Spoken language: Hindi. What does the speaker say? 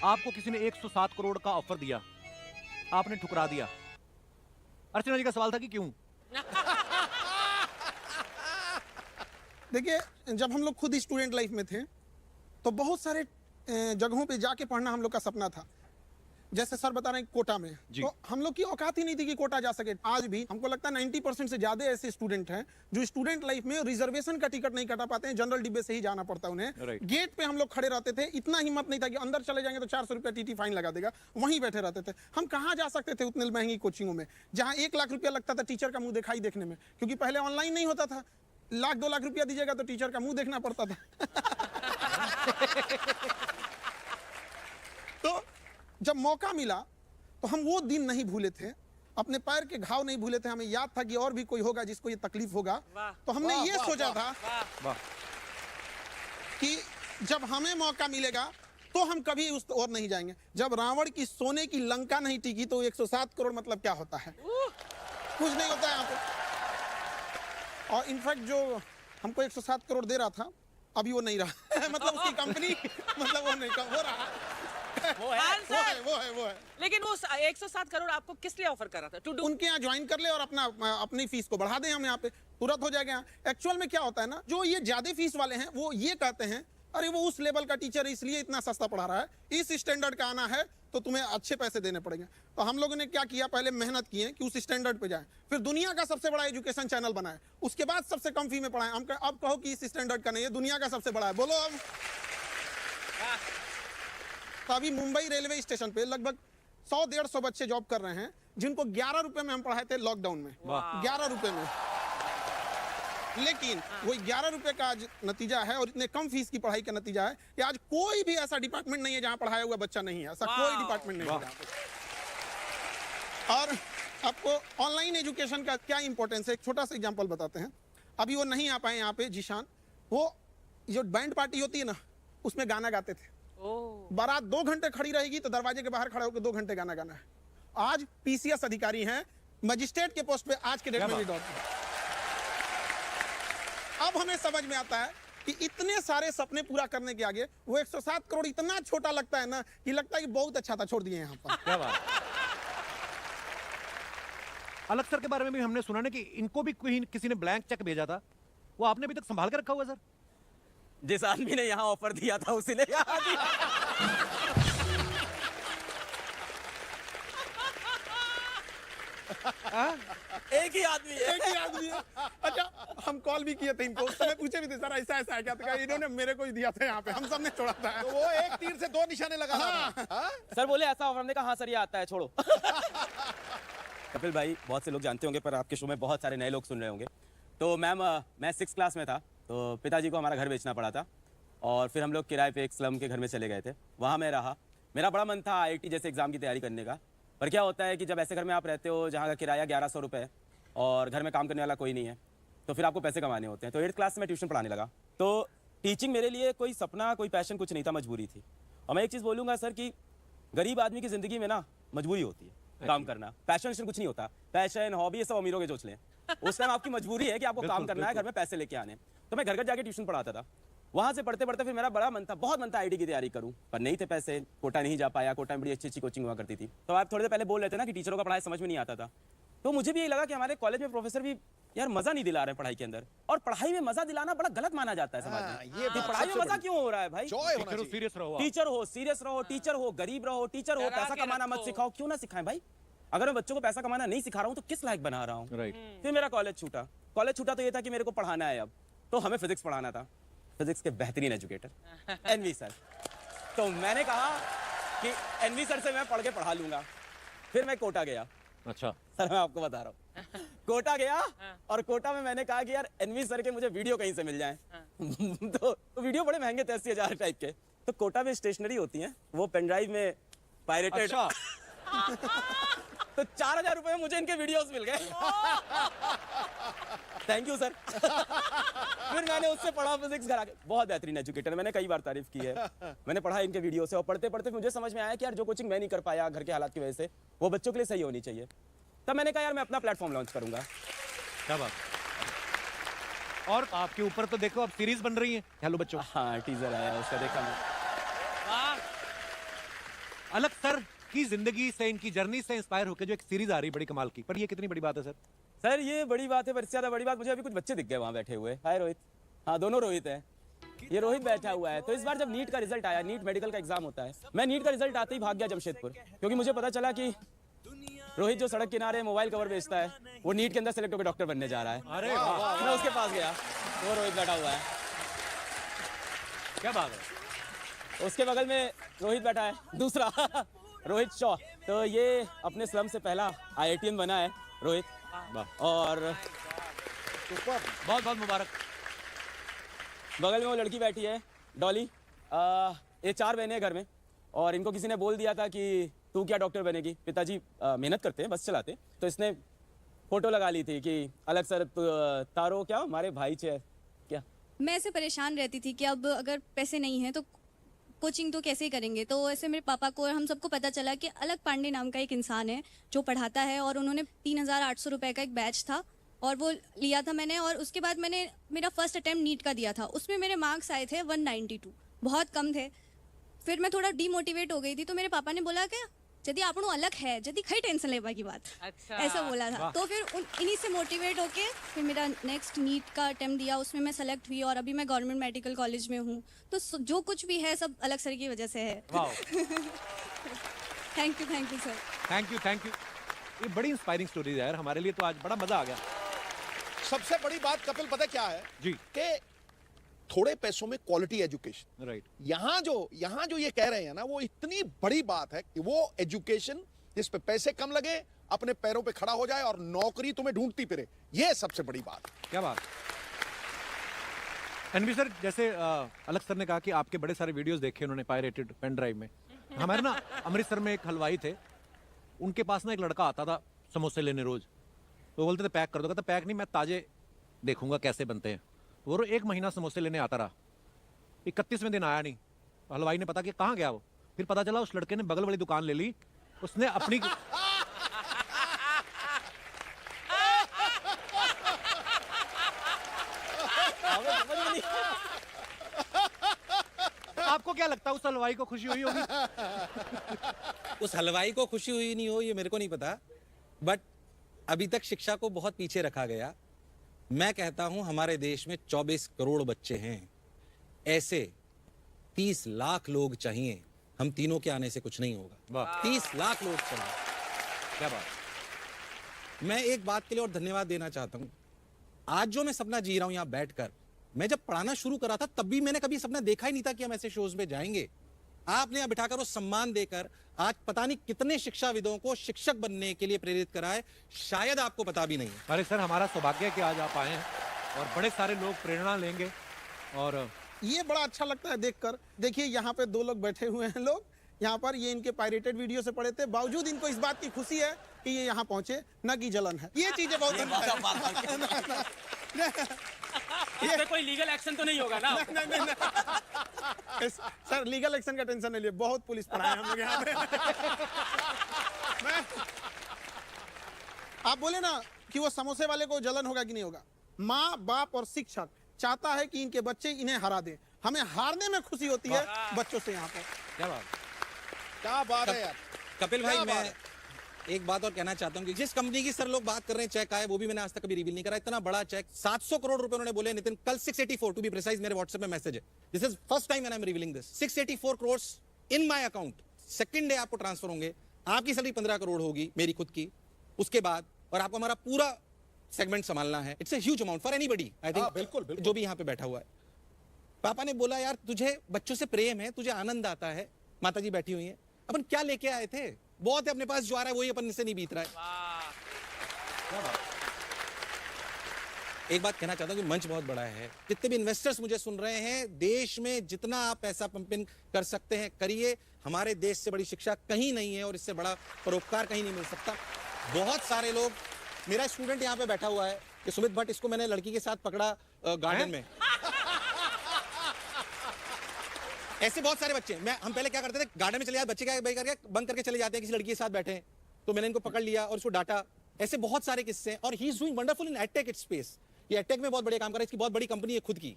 आपको किसी ने 107 करोड़ का ऑफर दिया, आपने ठुकरा दिया। अर्चना जी का सवाल था कि क्यों? देखिए, जब हम लोग खुद स्टूडेंट लाइफ में थे तो बहुत सारे जगहों पे जाके पढ़ना हम लोग का सपना था। जैसे सर बता रहे हैं कोटा में, तो हम लोग की औकात ही नहीं थी कि कोटा जा सके। आज भी हमको लगता है 90% से ज्यादा ऐसे स्टूडेंट हैं जो स्टूडेंट लाइफ में रिजर्वेशन का टिकट नहीं कटा पाते हैं, जनरल डिब्बे से ही जाना पड़ता है उन्हें। गेट पे हम लोग खड़े रहते थे, इतना हिम्मत नहीं था कि अंदर चले जाएंगे तो 400 रुपया टीटी फाइन लगा देगा, वहीं बैठे रहते थे। हम कहाँ जा सकते थे उतने महंगी कोचिंगों में जहाँ 1 लाख रुपया लगता था टीचर का मुंह दिखाई देखने में, क्योंकि पहले ऑनलाइन नहीं होता था। 1-2 लाख रुपया दीजिएगा तो टीचर का मुंह देखना पड़ता था। तो जब मौका मिला तो हम वो दिन नहीं भूले थे, अपने पैर के घाव नहीं भूले थे। हमें याद था कि और भी कोई होगा जिसको ये तकलीफ होगा। तो हमने ये सोचा था कि जब हमें मौका मिलेगा तो हम कभी उस ओर नहीं जाएंगे। जब रावण की सोने की लंका नहीं टिकी तो 107 करोड़ मतलब क्या होता है? कुछ नहीं होता है यहाँ पे। और इनफैक्ट जो हमको 107 करोड़ दे रहा था अभी वो नहीं रहा। मतलब उसकी कंपनी, मतलब वो नहीं हो रहा। वो है। लेकिन वो 107 करोड़ आपको किस लिए ऑफर कर रहा था? उनके यहाँ ज्वाइन कर ले और अपनी फीस को बढ़ा दें, हम यहाँ पे तुरंत हो जाएगा। एक्चुअल में क्या होता है ना, जो ये ज्यादा फीस वाले हैं वो ये कहते हैं अरे वो उस लेवल का टीचर है इसलिए इतना सस्ता पढ़ा रहा है, इस स्टैंडर्ड का आना है तो तुम्हें अच्छे पैसे देने पड़ेंगे। तो हम लोगों ने क्या किया, पहले मेहनत किए कि उस स्टैंडर्ड पे जाए, फिर दुनिया का सबसे बड़ा एजुकेशन चैनल बनाए, उसके बाद सबसे कम फी में पढ़ाए। हम अब कहो कि इस स्टैंडर्ड का नहीं है, दुनिया का सबसे बड़ा है, बोलो अब। तो अभी मुंबई रेलवे स्टेशन पे लगभग 100-150 बच्चे जॉब कर रहे हैं जिनको 11 रुपए में हम पढ़ाए थे लॉकडाउन में। 11 रुपए में। लेकिन वो 11 रुपए का आज नतीजा है और इतने कम फीस की पढ़ाई का नतीजा है कि आज कोई भी ऐसा डिपार्टमेंट नहीं है जहां पढ़ाया हुआ बच्चा नहीं है। ऐसा कोई डिपार्टमेंट नहीं है। और आपको ऑनलाइन एजुकेशन का क्या इंपॉर्टेंस है, एक छोटा सा एग्जांपल बताते हैं। अभी वो नहीं आ पाए यहाँ पे जीशान, वो जो बैंड पार्टी होती है ना उसमें गाना गाते थे। बारात 2 घंटे खड़ी रहेगी तो दरवाजे के बाहर खड़ा होकर 2 घंटे गाना गाना है। आज पीसीएस अधिकारी हैं, मजिस्ट्रेट के पोस्ट पे आज के डेट में भी दौड़ते हैं। अब हमें समझ में आता है कि इतने सारे सपने पूरा करने के आगे वो 107 करोड़ इतना छोटा लगता है ना कि लगता है कि बहुत अच्छा था, छोड़ दिए यहाँ पर। क्या बात। अलग सर के बारे में भी हमने सुना ना कि इनको भी किसी ने ब्लैंक चेक भेजा था, वो आपने अभी तक संभाल कर रखा हुआ? सर जिस आदमी ने यहाँ ऑफर दिया था उसी ने यहाँ दिया। एक ही आदमी है। अच्छा, हम कॉल भी किए थे इनको, उस समय पूछे भी थे सर ऐसा ऐसा है क्या, तो इन्होंने मेरे को ही दिया था यहाँ पे, हम सब ने छोड़ा था। तो वो एक तीर से 2 निशाने लगा था। सर बोले ऐसा ऑफर, हमने कहा हाँ सर ये आता है, छोड़ो। कपिल भाई, बहुत से लोग जानते होंगे पर आपके शो में बहुत सारे नए लोग सुन रहे होंगे। तो मैम, मैं 6th क्लास में था तो पिताजी को हमारा घर बेचना पड़ा था और फिर हम लोग किराए पे एक स्लम के घर में चले गए थे। वहाँ मैं रहा, मेरा बड़ा मन था IIT जैसे एग्जाम की तैयारी करने का। पर क्या होता है कि जब ऐसे घर में आप रहते हो जहाँ का किराया 1100 रुपये है और घर में काम करने वाला कोई नहीं है, तो फिर आपको पैसे कमाने होते हैं। तो 8th क्लास में ट्यूशन पढ़ाने लगा। तो टीचिंग मेरे लिए कोई सपना, कोई पैशन कुछ नहीं था, मजबूरी थी। और मैं एक चीज़ बोलूँगा सर कि गरीब आदमी की ज़िंदगी में ना मजबूरी होती है काम करना। पैशन कुछ नहीं होता, पैशन हॉबी ये सब अमीरों के चोचले हैं। उस टाइम आपकी मजबूरी है कि आपको काम करना है, घर में पैसे लेके आने। तो मैं घर घर जाके ट्यूशन पढ़ाता था। वहाँ से पढ़ते पढ़ते फिर मेरा बड़ा मन था, बहुत मन था IIT की तैयारी करूँ, पर नहीं थे पैसे, कोटा नहीं जा पाया। कोटा में बड़ी अच्छी अच्छी कोचिंग हुआ करती थी। तो आप थोड़े देर पहले बोल रहे थे ना कि टीचरों का पढ़ाई समझ में नहीं आता था, तो मुझे भी यही लगा कि हमारे कॉलेज में प्रोफेसर भी यार मजा नहीं दिला रहे हैं पढ़ाई के अंदर। और पढ़ाई में मजा दिलाना बड़ा गलत माना जाता है समाज में। ये पढ़ाई में मजा क्यों हो रहा है भाई? सीरियस रहो, सीरियस रहो, टीचर हो, गरीब रहो, टीचर हो, पैसा कमाना मत सिखाओ। क्यों ना सिखाएं भाई? अगर मैं बच्चों को पैसा कमाना नहीं सिखा रहा हूँ तो किस लायक बना रहा हूँ? फिर मेरा कॉलेज छूटा। कॉलेज छूटा तो ये था कि मेरे को पढ़ाना है अब, तो हमें फिजिक्स पढ़ाना था। फिजिक्स के बेहतरीन एजुकेटर NV सर। तो मैंने कहा कि NV सर से मैं पढ़ के पढ़ा लूंगा। फिर मैं कोटा गया। अच्छा सर, मैं आपको बता रहा हूँ, कोटा गया और कोटा में मैंने कहा कि यार NV सर के मुझे वीडियो कहीं से मिल जाए। तो वीडियो बड़े महंगे थे, 80,000 टाइप के। तो कोटा में स्टेशनरी होती है, वो पेन ड्राइव में पायरेटेड। तो 4,000 रुपए में मुझे इनके वीडियोस मिल गए। Thank you sir. फिर मैंने उससे पढ़ा फिजिक्स घर आके। बहुत बेहतरीन एजुकेटर, मैंने कई बार तारीफ की है। मैंने पढ़ा इनके वीडियो से और पढ़ते पढ़ते मुझे समझ में आया कि यार जो कोचिंग मैं नहीं कर पाया घर के हालात की वजह से, वो बच्चों के लिए सही होनी चाहिए। तब मैंने कहा यार मैं अपना प्लेटफॉर्म लॉन्च करूंगा। क्या बात। और आपके ऊपर तो देखो अब सीरीज बन रही है हेलो बच्चों। हाँ, टीजर आया उसका, देखा मैं। अलग सर की जिंदगी से, इनकी जर्नी से इंस्पायर होकर जो एक सीरीज आ रही है बड़ी कमाल की, पर ये कितनी बड़ी बात है सर? सर ये बड़ी बात है, पर इससे ज्यादा बड़ी बात मुझे अभी कुछ बच्चे दिख गए वहाँ बैठे हुए। हाय रोहित। हाँ दोनों रोहित हैं। ये रोहित बैठा हुआ है। तो इस बार जब नीट का रिजल्ट आया, नीट मेडिकल का एग्जाम होता है, मैं नीट का रिजल्ट आते ही भाग गया जमशेदपुर, क्योंकि मुझे पता चला कि रोहित जो सड़क किनारे मोबाइल कवर बेचता है, वो नीट के अंदर सेलेक्ट होकर डॉक्टर बनने जा रहा है। अरे वाह, मैं उसके पास गया, वो रोहित बैठा हुआ है। क्या बात है। उसके बगल में रोहित बैठा है दूसरा रोहित शॉ। तो ये अपने स्लम से पहला IITian बना है रोहित। और बहुत बहुत मुबारक। बगल में वो लड़की बैठी है डॉली। ये 4 बहनें हैं घर में, और इनको किसी ने बोल दिया था कि तू क्या डॉक्टर बनेगी। पिताजी मेहनत करते हैं, बस चलाते, तो इसने फोटो लगा ली थी कि अलग सर तारो क्या हमारे भाई चे क्या। मैं ऐसे परेशान रहती थी कि अब अगर पैसे नहीं हैं तो कोचिंग तो कैसे ही करेंगे। तो ऐसे मेरे पापा को और हम सबको पता चला कि अलग पांडे नाम का एक इंसान है जो पढ़ाता है, और उन्होंने 3,800 रुपये का एक बैच था और वो लिया था मैंने। और उसके बाद मैंने मेरा फर्स्ट अटेम्प्ट नीट का दिया था, उसमें मेरे मार्क्स आए थे 192, बहुत कम थे। फिर मैं थोड़ा डीमोटिवेट हो गई थी, तो मेरे पापा ने बोला कि यदि आपको अलग है, यदि खई टेंशन लेवा की बात, अच्छा। ऐसा बोला था। तो फिर इन्हीं से मोटिवेट होके फिर मेरा नेक्स्ट नीट का अटेम्प्ट दिया, उसमें मैं सेलेक्ट हुई और अभी मैं गवर्नमेंट मेडिकल कॉलेज में हूँ। तो जो कुछ भी है सब अलग सर की वजह से है। Thank you sir. Thank you. ये बड़ी इंस्पायरिंग स्टोरी है यार, हमारे लिए तो आज बड़ा मजा आ गया। सबसे बड़ी बात कपिल पता क्या है जी। कि थोड़े पैसों में क्वालिटी एजुकेशन। राइट। यहाँ जो ये कह रहे हैं ना, वो इतनी बड़ी बात है कि वो एजुकेशन जिस पे पैसे कम लगे, अपने पैरों पे खड़ा हो जाए और नौकरी तुम्हें ढूंढती फिरे, ये सबसे बड़ी बात है। क्या बात। एनवी सर, जैसे अलग सर ने कहा कि आपके बड़े सारे वीडियोस देखे उन्होंने पायरेटेड पेन ड्राइव में। हमारे ना अमृतसर में एक हलवाई थे, उनके पास ना एक लड़का आता था समोसे लेने रोज। तो बोलते थे पैक कर दो, कहता पैक नहीं, मैं ताजे देखूंगा कैसे बनते हैं। वो 1 महीना समोसे लेने आता रहा, 31वें दिन आया नहीं। हलवाई ने पता कि कहाँ गया वो, फिर पता चला उस लड़के ने बगल वाली दुकान ले ली, उसने अपनी आपको क्या लगता है उस हलवाई को खुशी हुई होगी? उस हलवाई को खुशी हुई नहीं हो ये मेरे को नहीं पता, बट अभी तक शिक्षा को बहुत पीछे रखा गया। मैं कहता हूं हमारे देश में 24 करोड़ बच्चे हैं, ऐसे 30 लाख लोग चाहिए। हम तीनों के आने से कुछ नहीं होगा। 30 लाख लोग चाहिए। क्या बात। मैं एक बात के लिए और धन्यवाद देना चाहता हूं। आज जो मैं सपना जी रहा हूं यहां बैठकर, मैं जब पढ़ाना शुरू करा था तब भी मैंने कभी सपना देखा ही नहीं था कि हम ऐसे शोज में जाएंगे। आपने यहां बिठाकर वो सम्मान देकर आज पता नहीं कितने शिक्षाविदों को शिक्षक बनने के लिए प्रेरित करा है, शायद आपको पता भी नहीं है। अरे सर, हमारा सौभाग्य है कि आज आप आए हैं और बड़े सारे लोग प्रेरणा लेंगे। और ये बड़ा अच्छा लगता है देखकर। देखिए यहाँ पे 2 लोग बैठे हुए हैं लोग, यहाँ पर ये इनके पायरेटेड वीडियो से पढ़े थे, बावजूद इनको इस बात की खुशी है कि ये यहाँ पहुंचे, न कि जलन है। ये चीजें बहुत इसमें कोई लीगल एक्शन तो नहीं होगा ना? सर लीगल एक्शन का टेंशन नहीं लिए, बहुत पुलिस पढ़ाए हम लोग यहाँ पे। आप बोले ना कि वो समोसे वाले को जलन होगा कि नहीं होगा। माँ बाप और शिक्षक चाहता है कि इनके बच्चे इन्हें हरा दें, हमें हारने में खुशी होती है बच्चों से। यहाँ पर क्या बात। क्या बात है यार। कपिल भाई, क्या बात मैं है? एक बात और कहना चाहता हूं कि जिस कंपनी की सर लोग बात कर रहे हैं चेक आए, वो भी मैंने आज तक कभी रिवील नहीं करा। इतना बड़ा चेक 700 करोड़ रुपए उन्होंने बोले नितिन, कल 684 टू बी प्रिसाइज, मेरे व्हाट्सएप में मैसेज है। This is first time when I am revealing this. 684 crore in my account. Second day आपको ट्रांसफर होंगे, आपकी सैलरी 15 करोड़ होगी मेरी खुद की, उसके बाद और आपको हमारा पूरा सेगमेंट संभालना है। It's a huge amount for anybody, I think. बिल्कुल, बिल्कुल। जो भी यहाँ पे बैठा हुआ है। पापा ने बोला यार तुझे बच्चों से प्रेम है, तुझे आनंद आता है। माता जी बैठी हुई है, अपन क्या लेके आए थे, बहुत है अपने पास, जो आ रहा है वही अपन से नहीं बीत रहा है। एक बात कहना चाहता हूं कि मंच बहुत बड़ा है, जितने भी इन्वेस्टर्स मुझे सुन रहे हैं, देश में जितना आप पैसा पंपिंग कर सकते हैं करिए। हमारे देश से बड़ी शिक्षा कहीं नहीं है और इससे बड़ा परोपकार कहीं नहीं मिल सकता। बहुत सारे लोग, मेरा स्टूडेंट यहाँ पे बैठा हुआ है कि सुमित भट्ट, इसको मैंने लड़की के साथ पकड़ा गार्डन में। ऐसे बहुत सारे बच्चे, हम पहले क्या करते थे, गार्डन में चले जाते, बच्चे क्या करके बंद करके चले जाते हैं, किसी लड़की के साथ बैठे हैं, तो मैंने इनको पकड़ लिया और उसको डांटा। ऐसे बहुत सारे किस्से हैं और he is doing wonderful in edtech space. ये एडटेक में बहुत बड़े काम कर रहा है, इसकी बहुत बड़ी कंपनी है खुद की।